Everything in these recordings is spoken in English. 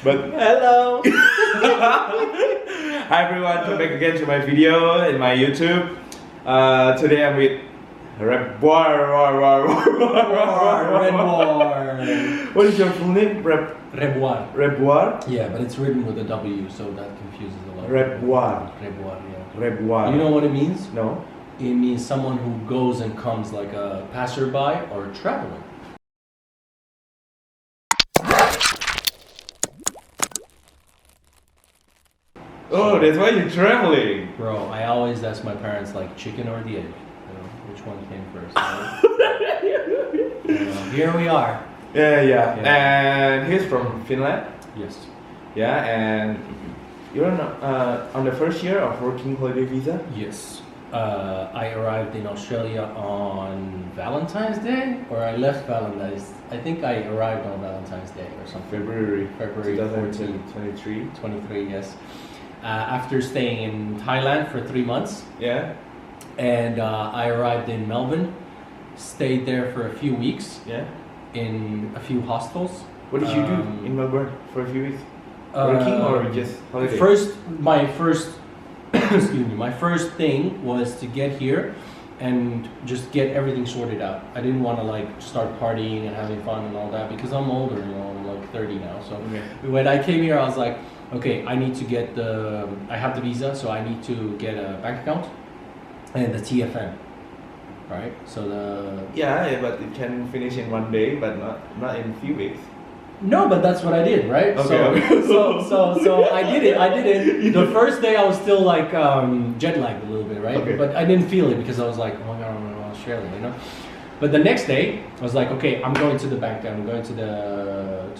But hello. hi everyone, come back again to my video in my YouTube. Today I'm with Rebwar. Rebwar. What is your full name? Rebwar. Rebwar? Yeah, but it's written with a W, so that confuses a lot. Rebwar. Rebwar, yeah. Rebwar. You know what it means? No. It means someone who goes and comes, like a passerby or a traveler. Oh, that's why you're traveling. Bro, I always ask my parents, like, chicken or the egg? You know, which one came first? Here we are. Yeah. And he's from Finland. Yes. Yeah, and you're on the first year of working holiday visa? Yes. I arrived in Australia on Valentine's Day, or I left Valentine's. I think I arrived on Valentine's Day or something. February 2023. 23, yes. After staying in Thailand for 3 months. Yeah. And I arrived in Melbourne, stayed there for a few weeks. Yeah. In a few hostels. What did you do in Melbourne for a few weeks? Working or just holiday? My first thing was to get here and just get everything sorted out. I didn't want to like start partying and having fun and all that because I'm older, you know, I'm like 30 now. So when I came here, I was like, okay, I need to get I have the visa, so I need to get a bank account and the TFN, right? So yeah, but it can finish in one day, but not in a few weeks. No, but that's what I did, right? Okay. So I did it. The first day I was still like jet lagged a little bit, right? Okay. But I didn't feel it because I was like, oh my god, I'm in Australia, you know. But the next day I was like, okay, I'm going to the bank. I'm going to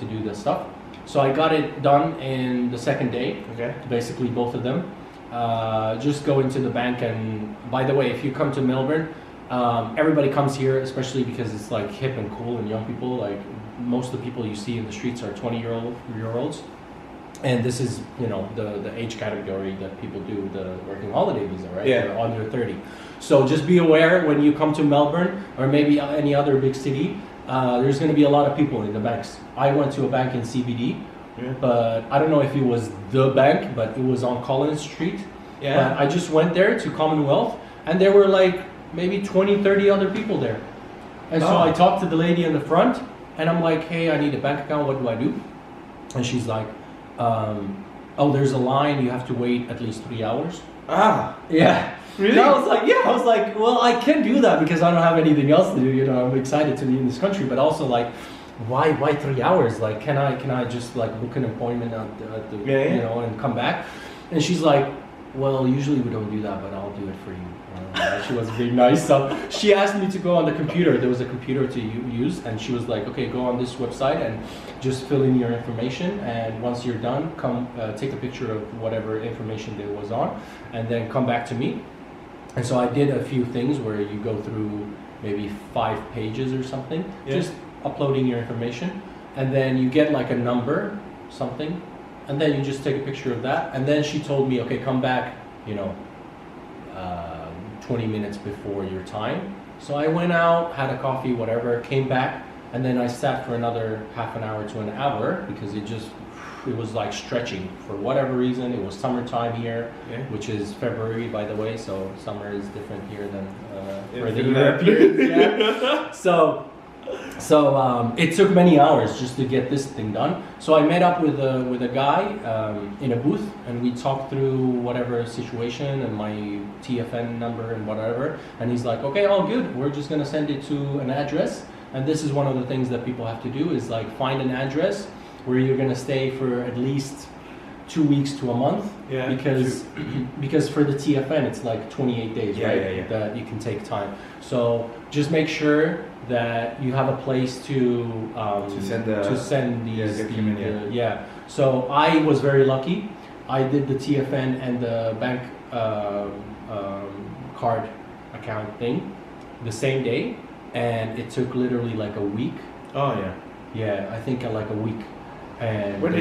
do the stuff. So I got it done in the second day. Okay. Basically, both of them. Just go into the bank, and by the way, if you come to Melbourne, everybody comes here, especially because it's like hip and cool and young people. Like most of the people you see in the streets are 20-year-olds, and this is, you know, the age category that people do the working holiday visa, right? Yeah. They're under 30. So just be aware when you come to Melbourne or maybe any other big city. There's going to be a lot of people in the banks. I went to a bank in CBD, but I don't know if it was the bank, but it was on Collins Street. Yeah. But I just went there to Commonwealth, and there were like maybe 20-30 other people there. And so I talked to the lady in the front, and I'm like, hey, I need a bank account, what do I do? And she's like, oh, there's a line, you have to wait at least 3 hours. Yeah. Really? And I was like, well, I can do that because I don't have anything else to do, you know, I'm excited to be in this country, but also like, why 3 hours? Like, can I just like book an appointment at the you know, and come back? And she's like, well, usually we don't do that, but I'll do it for you. She was being nice. So she asked me to go on the computer. There was a computer to use, and she was like, okay, go on this website and just fill in your information. And once you're done, come take a picture of whatever information there was on, and then come back to me. And so I did a few things where you go through maybe 5 pages or something, just uploading your information, and then you get like a number, something, and then you just take a picture of that. And then she told me, okay, come back, you know, 20 minutes before your time. So I went out, had a coffee, whatever, came back, and then I sat for another half an hour to an hour because it was like stretching for whatever reason. It was summertime here, which is February, by the way, so summer is different here than for the Europeans. Yeah. So it took many hours just to get this thing done. So I met up with a guy in a booth, and we talked through whatever situation and my TFN number and whatever. And he's like, okay, all good. We're just gonna send it to an address. And this is one of the things that people have to do is like find an address where you're gonna stay for at least 2 weeks to a month. Yeah. Because for the TFN it's like 28 days, right? Yeah. That you can take time. So just make sure that you have a place to send these. So I was very lucky. I did the TFN and the bank card account thing the same day, and it took literally like a week. Oh yeah. Yeah, I think like a week. And where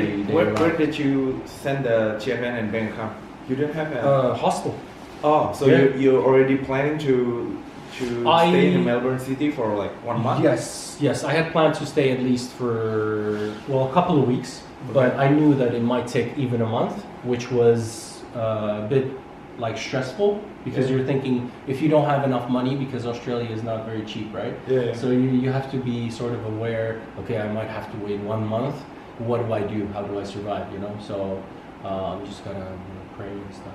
did you send the TFN and bank account? You didn't have a hostel. Oh, so you're already planning to stay in Melbourne City for like 1 month? Yes. I had planned to stay at least for a couple of weeks. but I knew that it might take even a month, which was a bit like stressful because you're thinking if you don't have enough money, because Australia is not very cheap, right? Yeah. So you have to be sort of aware, okay, I might have to wait 1 month. What do I do? How do I survive? You know, so I'm just gonna pray and stuff.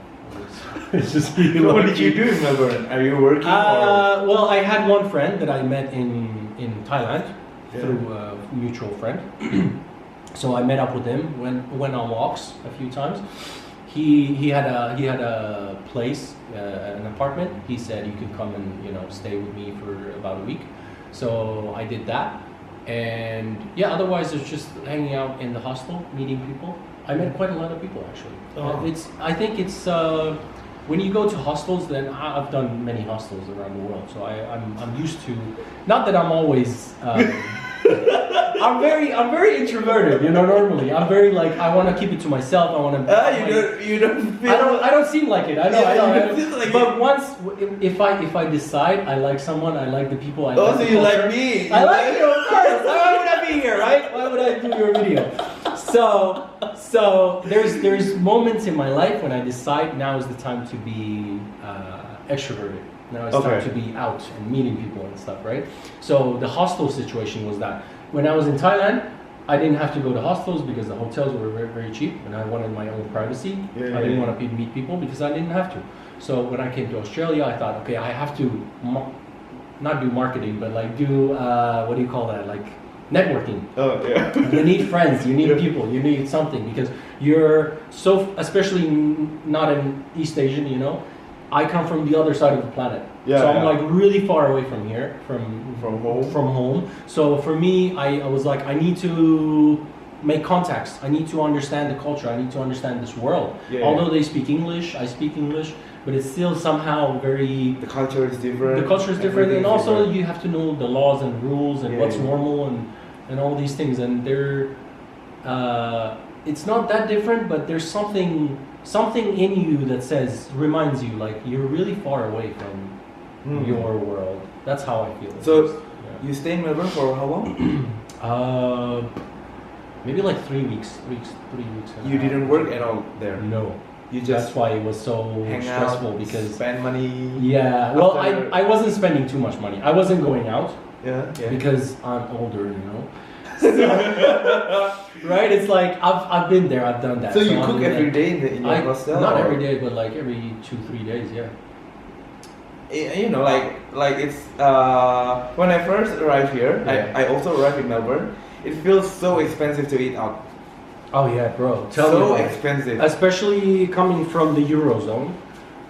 It's just really So what did you do in Melbourne? Are you working? Well, I had one friend that I met in Thailand through a mutual friend. So I met up with him, went on walks a few times. He had a place, an apartment. He said you could come and stay with me for about a week. So I did that, and yeah. Otherwise, it's just hanging out in the hostel, meeting people. I met quite a lot of people actually. I think it's when you go to hostels. Then I've done many hostels around the world, so I'm used to. Not that I'm always. I'm very introverted, normally. I'm very like, I want to keep it to myself. I want to. You don't feel. I don't seem like it. I know. You don't feel like but it. once, if I decide I like someone, I like the people. I Oh, like so the you culture. like me? I like you, of course. Why would I be here, right? Why would I do your video? So there's moments in my life when I decide now is the time to be extroverted. Now it's time to be out and meeting people and stuff, right? So the hostel situation was that when I was in Thailand, I didn't have to go to hostels because the hotels were very, very cheap, and I wanted my own privacy. I didn't want to meet people because I didn't have to. So when I came to Australia, I thought, okay, I have to not do marketing, but like do what do you call that? Like networking. Oh yeah. You need friends, you need people, you need something because you're so, especially not in East Asian, I come from the other side of the planet. So I'm like really far away from here, from home. So for me, I was like, I need to make contacts. I need to understand the culture. I need to understand this world. Although they speak English, I speak English, but it's still somehow very... The culture is different. The culture is different, and also you have to know the laws and rules and what's normal and all these things. And they're, it's not that different, but there's something in you that reminds you, like, you're really far away from your world. That's how I feel. So you stay in Melbourne for how long? Maybe like 3 weeks. 3 weeks. You didn't work at all there? No. You just That's why it was so stressful because spend money. Yeah. Well, I wasn't spending too much money. I wasn't going out. Yeah. Because I'm older, So, right? It's like I've been there. I've done that. So you cook every day in your hostel? Not every day, but like every 2-3 days. Yeah. Like it's when I first arrived here, I also arrived in Melbourne. It feels so expensive to eat out. Oh yeah, bro. Tell me about expensive. Especially coming from the Eurozone.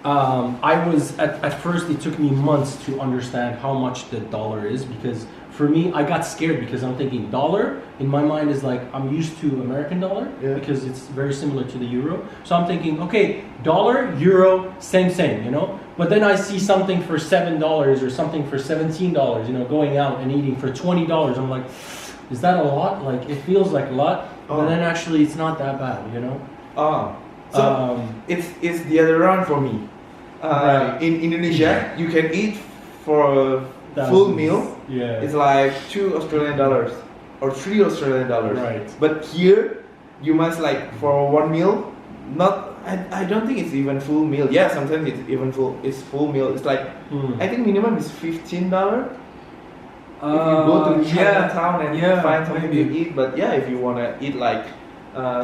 I was at first it took me months to understand how much the dollar is because for me I got scared because I'm thinking dollar in my mind is like I'm used to American dollar because it's very similar to the euro. So I'm thinking, okay, dollar, euro, same, But then I see something for $7 or something for $17, going out and eating for $20. I'm like, is that a lot? Like it feels like a lot, but then actually it's not that bad, So it's the other round for me. In Indonesia, you can eat for a full meal. Yeah. It's like $2 Australian or $3 Australian. Right. But here, you must like for one meal. I don't think it's even full meal. Yeah, sometimes it's even full. It's full meal. It's like I think minimum is $15. If you go to Chinatown and find something to eat, but if you wanna eat like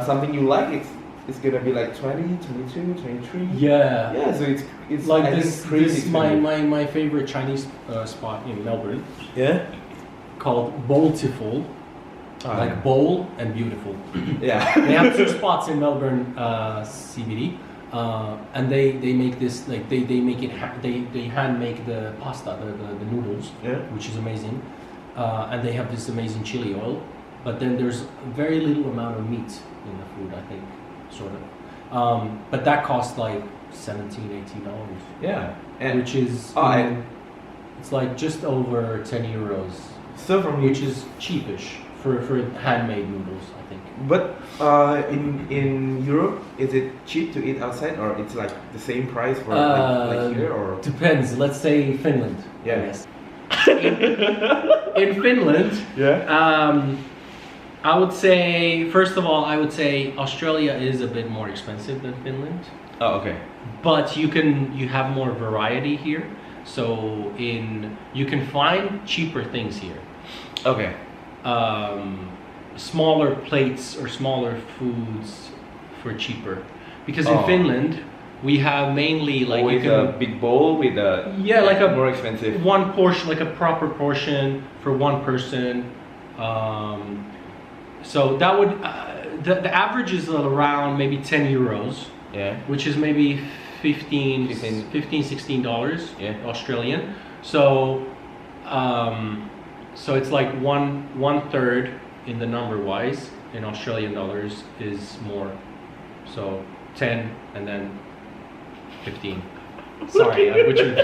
something you like, it's gonna be like 20, 22, 23. Yeah. Yeah, so it's like I this. Crazy this my favorite Chinese spot in Melbourne. Yeah. Called Beautiful. Like bowl and beautiful. Yeah. They have 2 spots in Melbourne CBD. And they make this like they make it they hand make the pasta the noodles, which is amazing, and they have this amazing chili oil, but then there's very little amount of meat in the food, I think, sort of, but that costs like $17-18. Yeah, which is it's like just over 10 euros. So which is cheapish for handmade noodles, I think. But in Europe, is it cheap to eat outside, or it's like the same price for like here, or depends. Let's say Finland. Yes. In Finland, I would say, first of all, I would say Australia is a bit more expensive than Finland, Oh, okay. but you have more variety here. So you can find cheaper things here. Okay. Smaller plates or smaller foods for cheaper. Because in Oh. Finland, we have mainly like With a big bowl with a like a more expensive. one portion, like a proper portion for one person. So that would the average is around maybe 10 euros, Yeah. which is maybe 15 $16 Yeah. Australian. So so it's like one third in the number wise in Australian dollars is more. So 10 and then 15. Sorry, I butchered.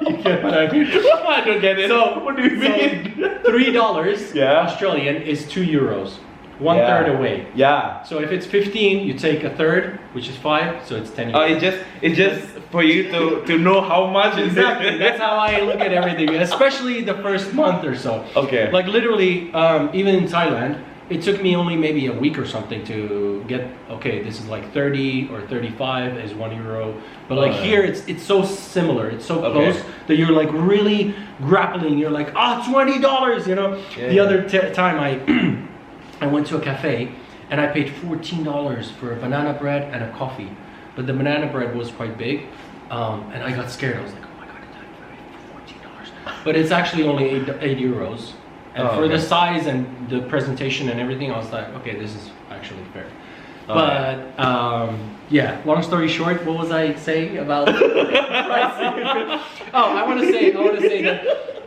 You get what I mean? I don't get it. So what do you mean? $3 Yeah. Australian is 2 euros. One Yeah. third away. Yeah. So if it's 15, you take a third, which is 5, so it's 10 Oh, euros. it's just for you to know how much is Exactly. it. That's how I look at everything, especially the first month or so. Okay. Like literally, even in Thailand, it took me only maybe a week or something to get, okay, this is like 30 or 35 is 1 euro. But like Oh, yeah. here, it's so similar, it's so Okay. close that you're like really grappling. You're like, $20, you know? Yeah, the yeah. other time I went to a cafe and I paid $14 for a banana bread and a coffee. But the banana bread was quite big, and I got scared. I was like, oh my god, I paid $14. But it's actually only 8 euros. And Oh, for okay. the size and the presentation and everything, I was like, okay, this is actually fair. Oh, But yeah, long story short, what was I saying about pricing? Oh, I want to say that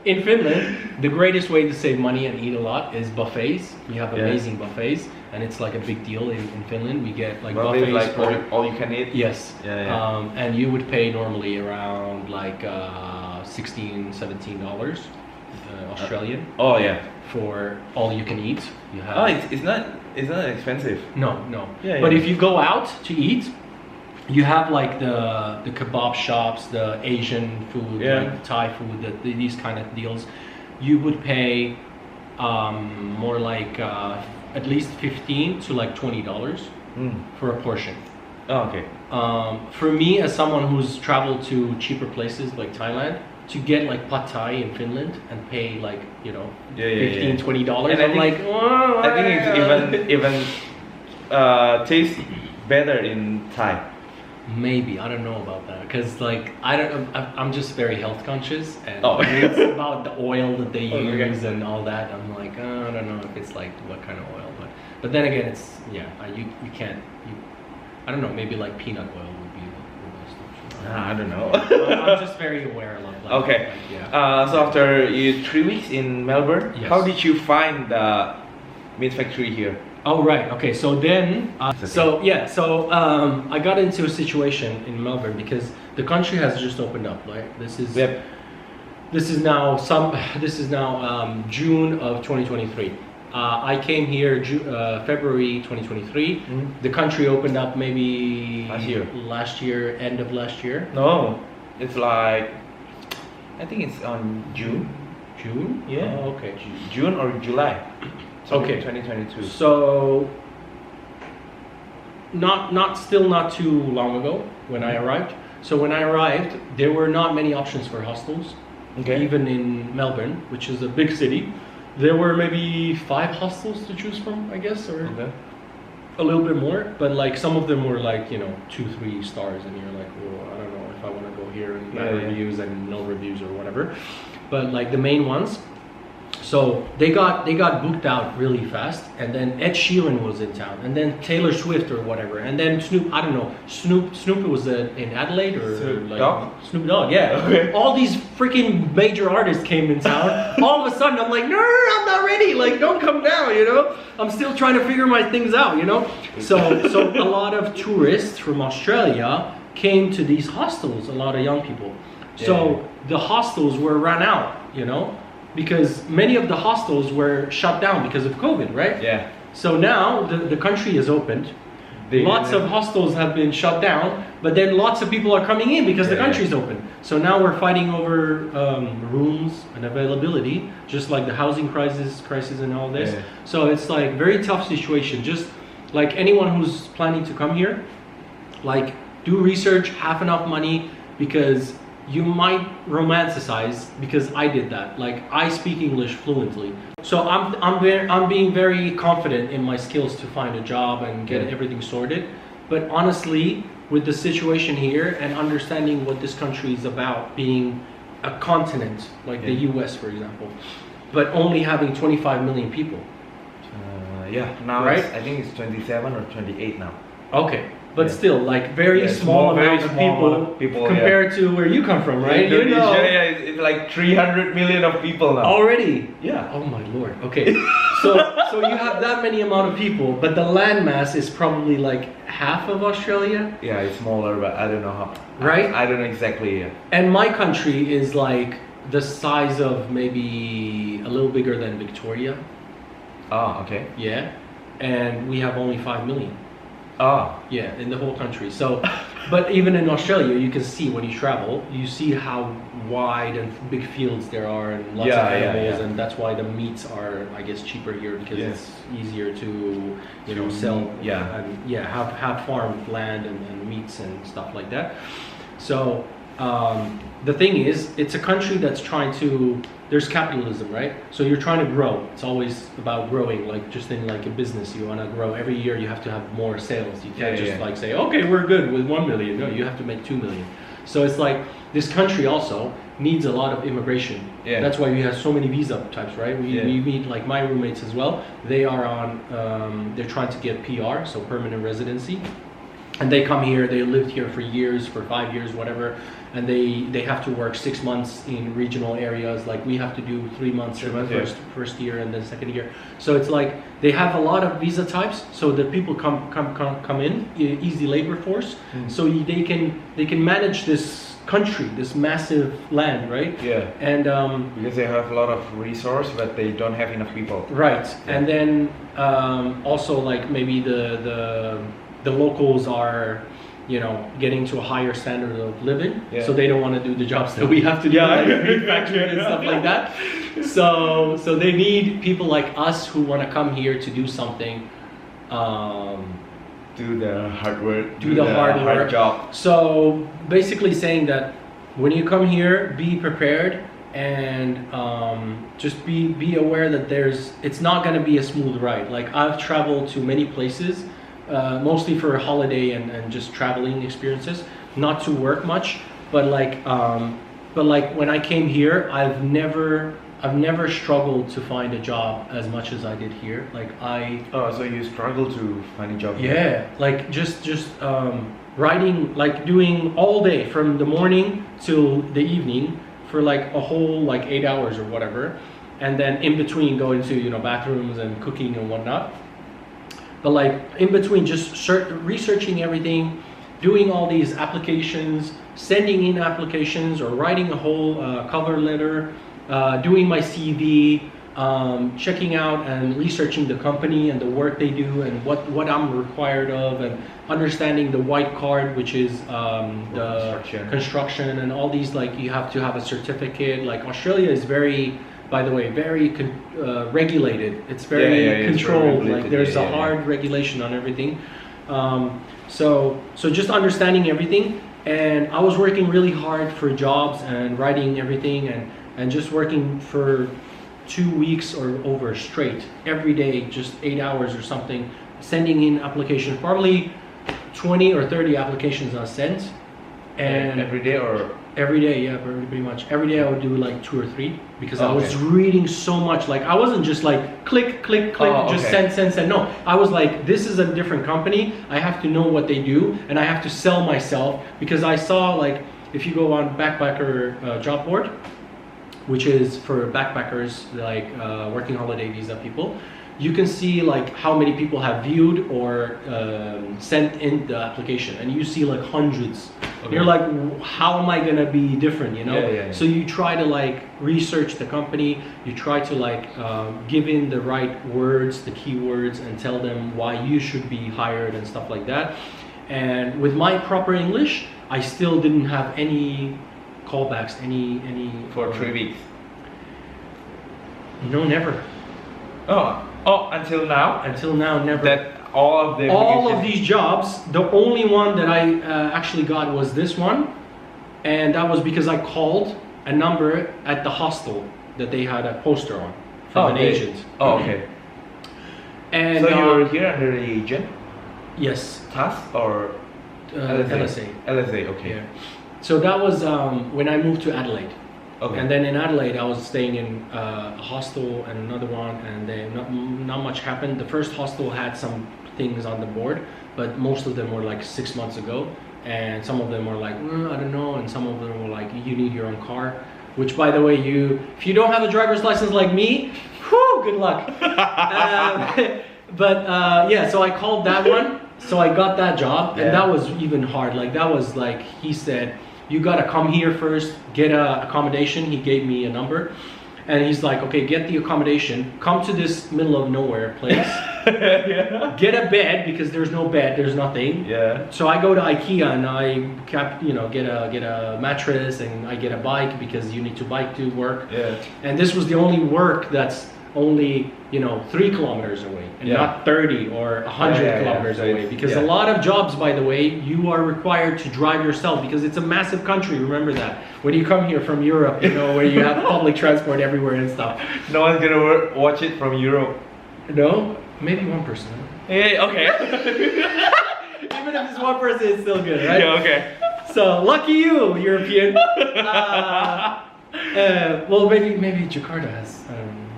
in Finland, the greatest way to save money and eat a lot is buffets. We have Yeah. amazing buffets, and it's like a big deal in Finland. We get like Well, buffets it's like for all you can eat. yes, Yeah. and you would pay normally around like $16-17 Australian Oh yeah. for all you can eat. You have Oh, it's not expensive. no. Yeah, But yeah. if you go out to eat, you have like the kebab shops, the Asian food, Yeah. like Thai food, these kind of deals. You would pay more like at least $15 to like $20 for a portion. Oh, okay. For me, as someone who's traveled to cheaper places like Thailand, to get like pad thai in Finland and pay like, you know, Yeah. $15-20, And I I'm think- like, oh, I think it's even tastes better in Thai. maybe, I don't know about that, because like I'm just very health conscious, and Oh. it's about the oil that they Okay. use and all that. I'm like, I don't know if it's like what kind of oil, but then again, it's you can't I don't know, maybe like peanut oil would be the best option. I don't know. I'm just very aware of like, Okay. like, yeah. So after 3 weeks in Melbourne, Yes. how did you find the meat factory here? Oh right, okay. So then, okay. I got into a situation in Melbourne because the country has just opened up. Right, Yep. this is now June of 2023. I came here February 2023. The country opened up maybe Last year. end of last year. No, it's like I think it's on June. June? Yeah. Oh, okay. June or July. Okay. 2022. So not too long ago when I arrived. So when I arrived, there were not many options for hostels. Okay. Even in Melbourne, which is a big city, there were maybe 5 hostels to choose from, I guess, or Okay. a little bit more. But like some of them were like, you know, 2-3 stars, and you're like, well, I don't know if I want to go here and bad Yeah, yeah. reviews and no reviews or whatever. But like the main ones. So they got booked out really fast, and then Ed Sheeran was in town, and then Taylor Swift or whatever, and then Snoop. I don't know. Snoop was in Adelaide or Snoop like Dogg? Snoop Dogg. Yeah. Okay. All these freaking major artists came in town. All of a sudden, I'm like, no, I'm not ready. Like, don't come down. You know, I'm still trying to figure my things out. You know, so a lot of tourists from Australia came to these hostels. A lot of young people. So the hostels were run out. You know. Because many of the hostels were shut down because of COVID, right? Yeah. So now the country is opened. Lots of hostels have been shut down, but then lots of people are coming in because the country's open. So now we're fighting over rooms and availability, just like the housing crisis and all this. So it's like very tough situation. Just like anyone who's planning to come here, like do research, have enough money, because you might romanticize, because I did that. Like I speak English fluently. So I'm being very confident in my skills to find a job and get everything sorted. But honestly, with the situation here and understanding what this country is about, being a continent like the US, for example, but only having 25 million people. Now right? I think it's 27 or 28 now. Okay. But still, like very small amount of people compared to where you come from, right? Indonesia, it's like 300 million of people now. Already? Yeah. Oh my lord. Okay. So you have that many amount of people, but the landmass is probably like half of Australia. Yeah, it's smaller, but I don't know how. Right? I don't know exactly. And my country is like the size of maybe a little bigger than Victoria. Oh, okay. Yeah. And we have only 5 million. Yeah, in the whole country. So, but even in Australia, you can see when you travel, you see how wide and big fields there are and lots of animals, and that's why the meats are, I guess, cheaper here because it's easier to, sell. And have farmed land and meats and stuff like that. So the thing is, it's a country that's trying to. There's capitalism, right? So you're trying to grow. It's always about growing, like just in like a business, you want to grow. Every year you have to have more sales. You can't just like say, okay, we're good with 1 million. No, you have to make 2 million. So it's like this country also needs a lot of immigration. That's why we have so many visa types, right? We meet like my roommates as well. They are on, they're trying to get PR, so permanent residency. And they come here, they lived here for years, for 5 years, whatever, and they have to work 6 months in regional areas. Like we have to do 3 months in the first year and then second year. So it's like they have a lot of visa types, so that people come in, easy labor force, so they can manage this country, this massive land, right? Yeah. And because they have a lot of resource, but they don't have enough people. Right. And then also like maybe the locals are, getting to a higher standard of living, so they don't want to do the jobs that we have to do, like meat factory and stuff like that. So they need people like us who want to come here to do something, do the hard work, do the hard job. So basically saying that when you come here, be prepared and just be aware that it's not going to be a smooth ride. Like I've traveled to many places. Mostly for holiday and just traveling experiences, not to work much, but like when I came here, I've never struggled to find a job as much as I did here. Like so you struggle to find a job? Yeah, like just writing, like doing all day from the morning till the evening for like a whole like 8 hours or whatever, and then in between going to bathrooms and cooking and whatnot. But like in between, just researching everything, doing all these applications, sending in applications or writing a whole cover letter, doing my CV, checking out and researching the company and the work they do and what I'm required of, and understanding the white card, which is the construction and all these, like you have to have a certificate. Like Australia is very, by the way, very regulated. It's very controlled. Like there's a hard regulation on everything. So just understanding everything. And I was working really hard for jobs and writing everything and just working for 2 weeks or over straight every day, just 8 hours or something, sending in applications, probably 20 or 30 applications I sent. And every day or? Every day, yeah, pretty much. Every day I would do like 2 or 3 because I was reading so much. Like I wasn't just like click, just send. No, I was like, this is a different company. I have to know what they do and I have to sell myself, because I saw, like, if you go on backpacker job board, which is for backpackers, like working holiday visa people, you can see like how many people have viewed or sent in the application, and you see like hundreds. Okay. You're like, how am I gonna be different, you know? Yeah. So you try to like research the company, you try to like give in the right words, the keywords, and tell them why you should be hired and stuff like that. And with my proper English, I still didn't have any callbacks, any For 3 weeks. No, never. Oh, until now? Until now, never. That all of the all of these jobs, the only one that I actually got was this one, and that was because I called a number at the hostel that they had a poster on from an agent. Oh, okay. And so you were here under the agent? Yes. TAS or LSA. LSA, okay. Yeah. So that was when I moved to Adelaide. Okay. And then in Adelaide, I was staying in a hostel and another one, and then not much happened. The first hostel had some things on the board, but most of them were like 6 months ago, and some of them were like, I don't know, and some of them were like, you need your own car. Which, by the way, if you don't have a driver's license like me, whew, good luck. Yeah, so I called that one, so I got that job, and that was even hard. Like that was like, he said, you gotta come here first, get a accommodation. He gave me a number, and he's like, okay, get the accommodation, come to this middle of nowhere place, get a bed, because there's no bed, there's nothing. Yeah. So I go to IKEA and I get a mattress, and I get a bike, because you need to bike to work. Yeah. And this was the only work that's only 3 kilometers away, and not 30 or 100 kilometers away, because a lot of jobs, by the way, you are required to drive yourself, because it's a massive country. Remember that when you come here from Europe, where you have public transport everywhere and stuff. No one's gonna watch it from Europe. No, maybe one person. Hey, okay. Even if it's one person, it's still good, right? Yeah, okay. So lucky you, European. Well, maybe Jakarta has.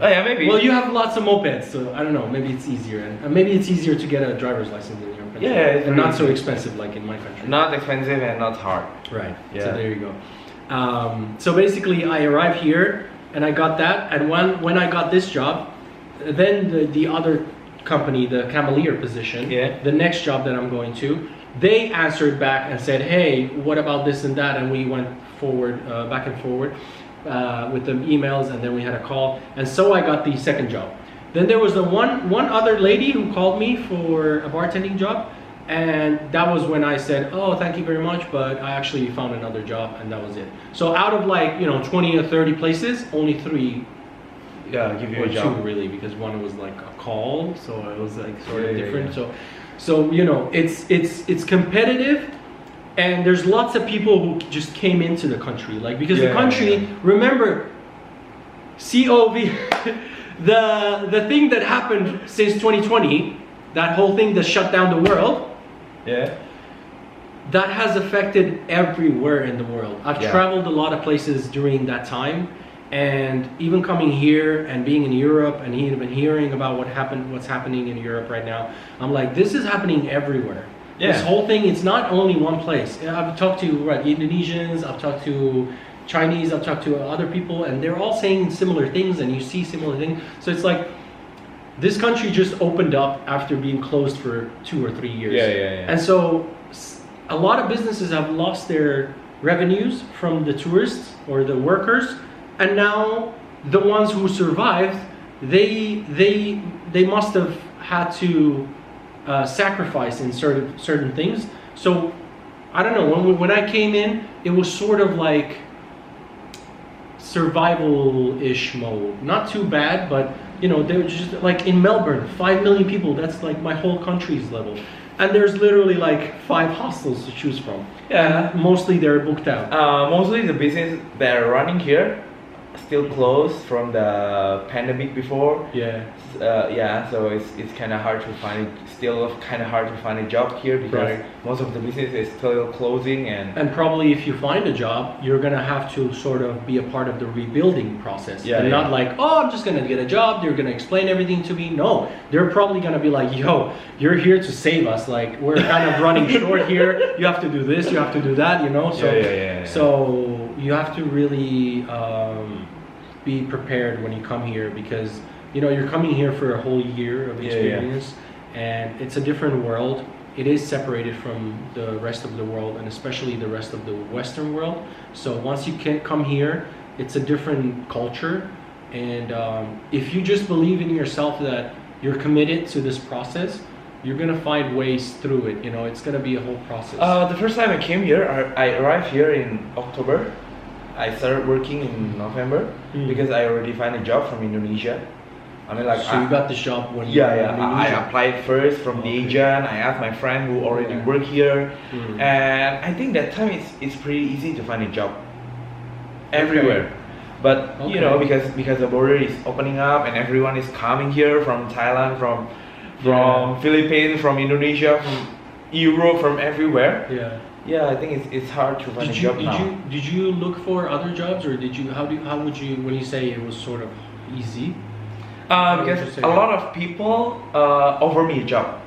Oh yeah, maybe. Well, you have lots of mopeds, so I don't know. Maybe it's easier, and maybe it's easier to get a driver's license in your country. Yeah, it's and not so easy. expensive like in my country. Not expensive and not hard. Right. Yeah. So there you go. So basically, I arrived here and I got that, and when I got this job, then the other company, the Camelier position, the next job that I'm going to, they answered back and said, hey, what about this and that? And we went forward, back and forward. With the emails, and then we had a call, and so I got the second job. Then there was one other lady who called me for a bartending job, and that was when I said, oh, thank you very much, but I actually found another job, and that was it. So out of like 20 or 30 places, only 3 give you or a job. 2 really, because one was like a call, so it was like sort of different. So it's competitive. And there's lots of people who just came into the country, like, because the country, remember, COVID, the thing that happened since 2020, that whole thing that shut down the world, that has affected everywhere in the world. I've traveled a lot of places during that time, and even coming here and being in Europe and even hearing about what's happening in Europe right now, I'm like, this is happening everywhere. This whole thing, it's not only one place. I've talked to Indonesians, I've talked to Chinese, I've talked to other people, and they're all saying similar things, and you see similar things. So it's like, this country just opened up after being closed for 2 or 3 years. And so a lot of businesses have lost their revenues from the tourists or the workers, and now the ones who survived, they must have had to sacrifice in certain things. So I don't know, when I came in, it was sort of like survival-ish mode. Not too bad, but they were just like in Melbourne, 5 million people, that's like my whole country's level. And there's literally like 5 hostels to choose from. And mostly they're booked out. Mostly the business that are running here still closed from the pandemic before. So it's kind of hard to find, still kind of hard to find a job here, because most of the business is still closing, and probably if you find a job, you're gonna have to sort of be a part of the rebuilding process. Not like, oh, I'm just gonna get a job, they're gonna explain everything to me. No, they're probably gonna be like, yo, you're here to save us, like we're kind of running short here, you have to do this, you have to do that, so you have to really be prepared when you come here, because you know, you're coming here for a whole year of Yeah, experience, and it's a different world. It is separated from the rest of the world, and especially the rest of the Western world. So once you can come here, it's a different culture. And if you just believe in yourself that you're committed to this process, you're gonna find ways through it. You know, it's gonna be a whole process. The first time I came here, I arrived here in October. I started working in November because I already find a job from Indonesia. I mean, like, so you got the job when you yeah, were in yeah. I Indonesia. applied first from the agent. I asked my friend who already work here, and I think that time it's pretty easy to find a job everywhere. But you know, because the border is opening up and everyone is coming here from Thailand, from Philippines, from Indonesia, from Europe, from everywhere. Yeah, I think it's hard to find a job now. Did you look for other jobs, or did you? How would you, when you say it was sort of easy? Because a lot of people offer me a job.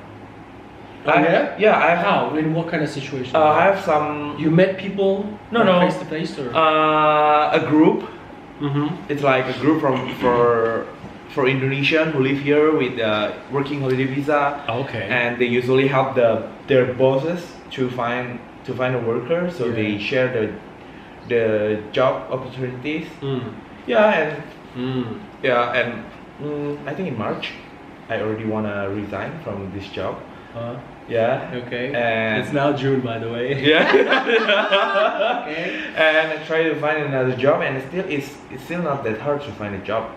Yeah, I have. How? In what kind of situation? I have some. You met people? No. Face to face, or a group. Mm-hmm. It's like a group for Indonesian who live here with working holiday visa. Okay. And they usually help their bosses to find a worker, so they share the job opportunities. Yeah, and I think in March I already wanna resign from this job. Yeah. Okay. And it's now June, by the way. Yeah. Okay. And I try to find another job, and it's still not that hard to find a job.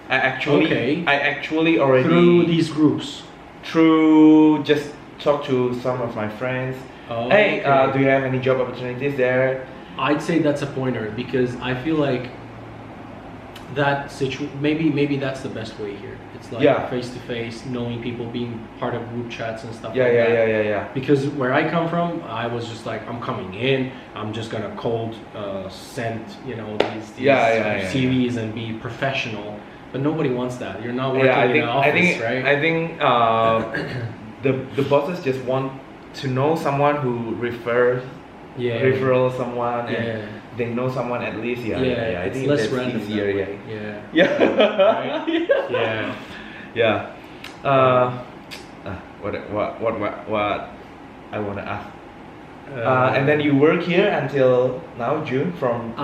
I actually already through these groups. Through just talk to some of my friends. Oh, hey, okay. do you have any job opportunities there? I'd say that's a pointer, because I feel like that maybe that's the best way here. It's like face to face, knowing people, being part of group chats and stuff like that. Yeah. Because where I come from, I was just like, I'm coming in, I'm just gonna cold send, you know, these CVs and be professional. But nobody wants that. You're not working in an office, right? I think the bosses just want to know someone who referral someone, and they know someone at least. I think less that's random easier. Yeah. What I want to ask. And then you work here until now, June, from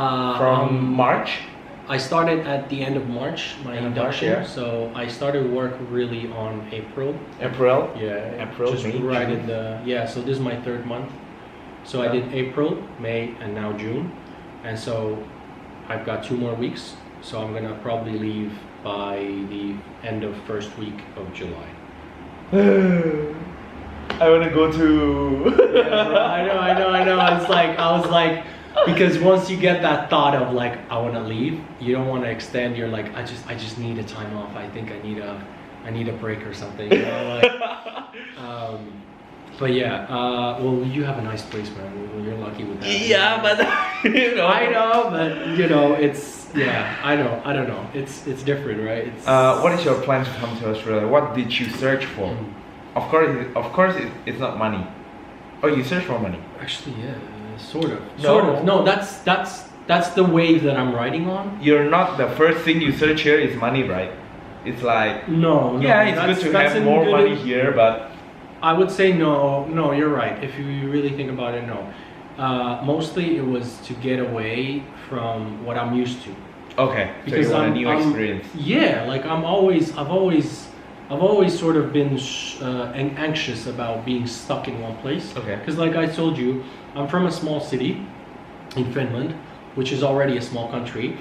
March. I started at the end of March, my induction. March, So I started work really on April. April, Just May, right June. in the So this is my third month. So I did April, May, and now June, and so I've got 2 more weeks. So I'm gonna probably leave by the end of first week of July. I want to go to. Yeah, bro, I know. I was like, because once you get that thought of like, I want to leave, you don't want to extend. You're like, I just need a time off. I think I need a break or something. You know, like, but yeah, well, you have a nice place, man. Well, you're lucky with that. Yeah, but you know. I know, but you know, I don't know. It's different, right? What is your plan to come to Australia? What did you search for? Of course, it's not money. Oh, you search for money? Actually, yeah, sort of. No, that's the wave that I'm riding on. You're not the first thing you search here is money, right? It's like no. Yeah, it's good to have more money here, but I would say no. You're right. If you really think about it, no. Mostly it was to get away from what I'm used to. Okay, because so you want a new experience. Yeah, like I've always sort of been anxious about being stuck in one place. Okay. Because like I told you, I'm from a small city in Finland, which is already a small country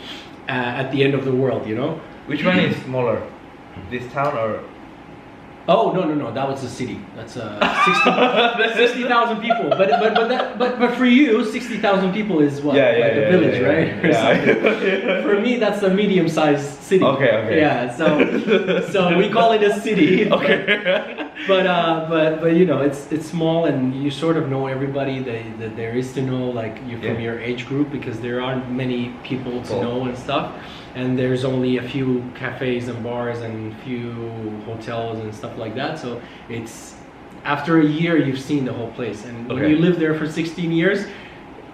at the end of the world, you know. Which one is smaller, this town or? Oh no! That was a city. That's 60,000 people. But for you, 60,000 people is what? Like a village, right? Yeah. For me, that's a medium-sized city. Okay. Yeah. So we call it a city. Okay. But you know, it's small, and you sort of know everybody that there is to know, like you from your age group, because there aren't many people to know and stuff. And there's only a few cafes and bars and a few hotels and stuff like that. So it's after a year you've seen the whole place, and when you live there for 16 years,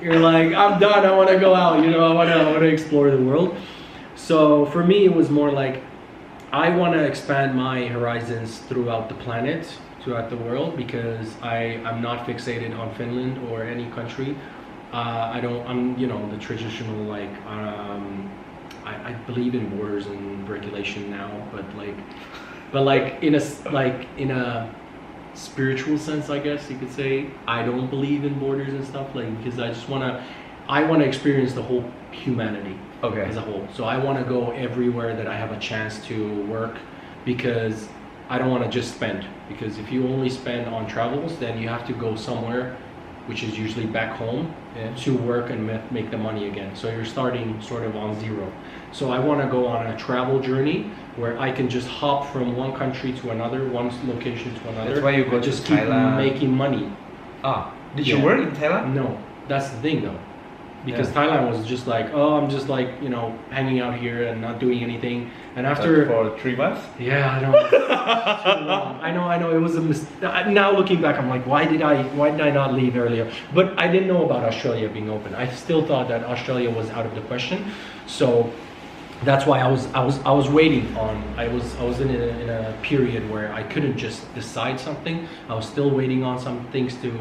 you're like, I'm done. I want to go out. You know, I want to explore the world. So for me, it was more like I want to expand my horizons throughout the planet, throughout the world, because I'm not fixated on Finland or any country. I'm the traditional like I believe in borders and regulation now, but like in a spiritual sense, I guess you could say, I don't believe in borders and stuff, like, because I want to experience the whole humanity as a whole. So I want to go everywhere that I have a chance to work, because I don't want to just spend, because if you only spend on travels, then you have to go somewhere, which is usually back home, to work and make the money again. So you're starting sort of on zero. So I want to go on a travel journey where I can just hop from one country to another, one location to another. That's why you go to just keep Thailand. making money. Did you work in Thailand? No, that's the thing though. Because Thailand was just like, I'm just like, hanging out here and not doing anything. And after for 3 months? Yeah, I know. Too long. I know. It was a mistake. Now looking back, I'm like, why did I not leave earlier? But I didn't know about Australia being open. I still thought that Australia was out of the question. So that's why I was waiting on. I was in a period where I couldn't just decide something. I was still waiting on some things to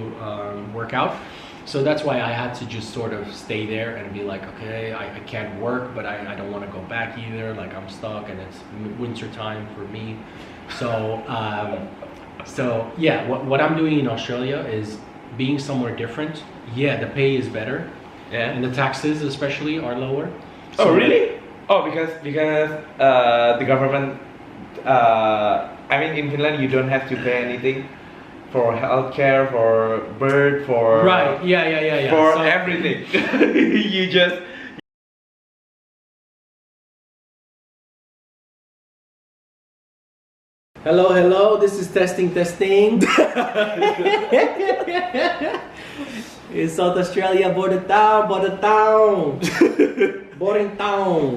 work out. So that's why I had to just sort of stay there and be like, okay, I can't work, but I don't want to go back either. Like, I'm stuck and it's winter time for me. So yeah, what I'm doing in Australia is being somewhere different. Yeah, the pay is better. Yeah. And the taxes especially are lower. Oh, really? Oh, because the government, I mean, in Finland you don't have to pay anything for healthcare, for birth, for right, yeah. for So, everything. You just. Hello, this is testing. In South Australia, border town. Boring town.